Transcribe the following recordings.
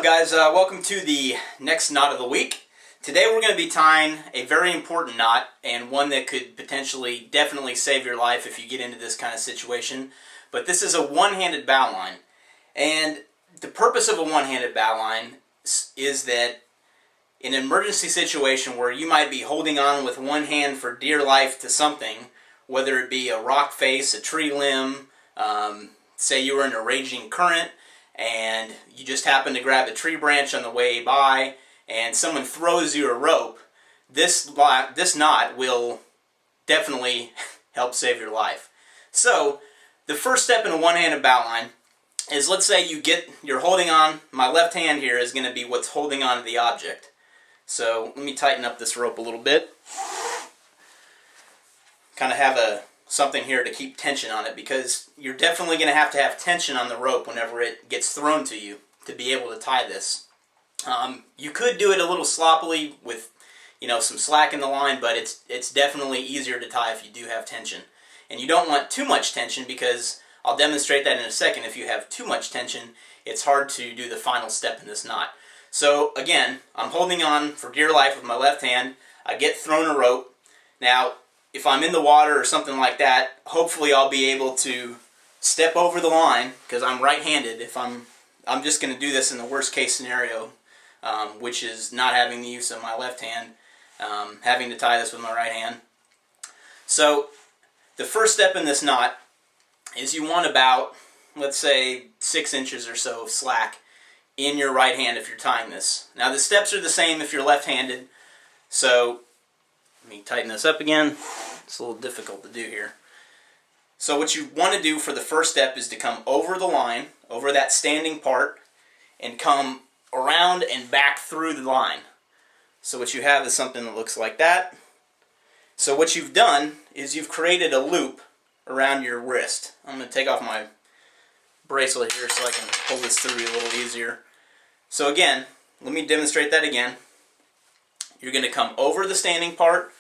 guys, welcome to the next knot of the week. Today we're going to be tying a very important knot, and one that could potentially definitely save your life if you get into this kind of situation. But this is a one-handed bowline, and the purpose of a one-handed bowline is that in an emergency situation where you might be holding on with one hand for dear life to something, whether it be a rock face, a tree limb, say you were in a raging current, and you just happen to grab a tree branch on the way by, and someone throws you a rope, this knot will definitely help save your life. So, the first step in a one-handed bowline is, let's say you're holding on, my left hand here is going to be what's holding on to the object. So, let me tighten up this rope a little bit. Kind of have something here to keep tension on it, because you're definitely going to have tension on the rope whenever it gets thrown to you to be able to tie this. You could do it a little sloppily with some slack in the line, but it's definitely easier to tie if you do have tension. And you don't want too much tension, because I'll demonstrate that in a second. If you have too much tension, it's hard to do the final step in this knot. So again, I'm holding on for dear life with my left hand. I get thrown a rope. Now, if I'm in the water or something like that, hopefully I'll be able to step over the line, because I'm right-handed. If I'm just going to do this in the worst case scenario, which is not having the use of my left hand, having to tie this with my right hand. So the first step in this knot is you want about, let's say, 6 inches or so of slack in your right hand if you're tying this. Now the steps are the same if you're left-handed, so let me tighten this up again. It's a little difficult to do here. So what you want to do for the first step is to come over the line, over that standing part, and come around and back through the line. So what you have is something that looks like that. So what you've done is you've created a loop around your wrist. I'm going to take off my bracelet here so I can pull this through a little easier. So again, let me demonstrate that again. You're going to come over the standing part,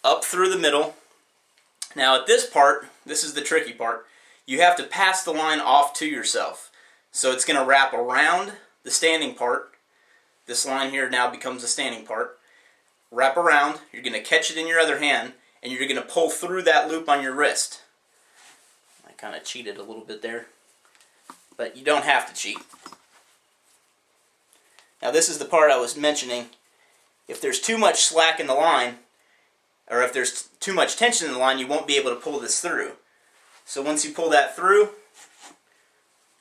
up through the middle. Now at this part, this is the tricky part, you have to pass the line off to yourself. So it's going to wrap around the standing part. This line here now becomes the standing part. Wrap around, you're going to catch it in your other hand, and you're going to pull through that loop on your wrist. I kind of cheated a little bit there, but you don't have to cheat. Now this is the part I was mentioning. If there's too much slack in the line, or if there's too much tension in the line, you won't be able to pull this through. So once you pull that through,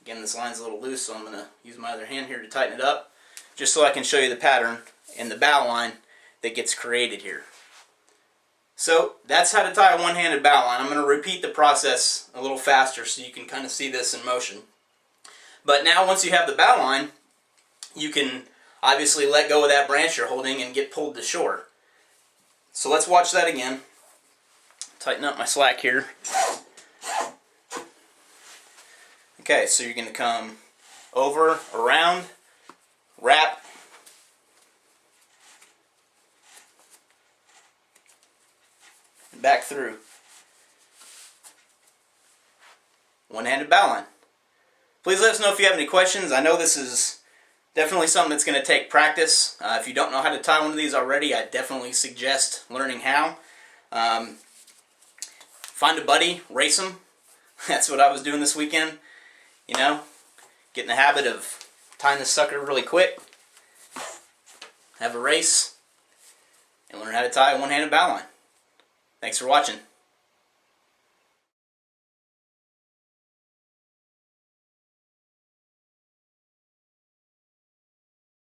again, this line's a little loose, so I'm going to use my other hand here to tighten it up, just so I can show you the pattern in the bow line that gets created here. So that's how to tie a one-handed bow line. I'm going to repeat the process a little faster so you can kind of see this in motion. But now once you have the bow line, you can obviously let go of that branch you're holding and get pulled to shore. So let's watch that again. Tighten up my slack here. Okay, so you're going to come over, around, wrap, and back through. One-handed bowline. Please let us know if you have any questions. I know this is definitely something that's going to take practice. If you don't know how to tie one of these already, I definitely suggest learning how. Find a buddy, race them. That's what I was doing this weekend. Get in the habit of tying this sucker really quick, have a race, and learn how to tie a one-handed bowline. Thanks for watching.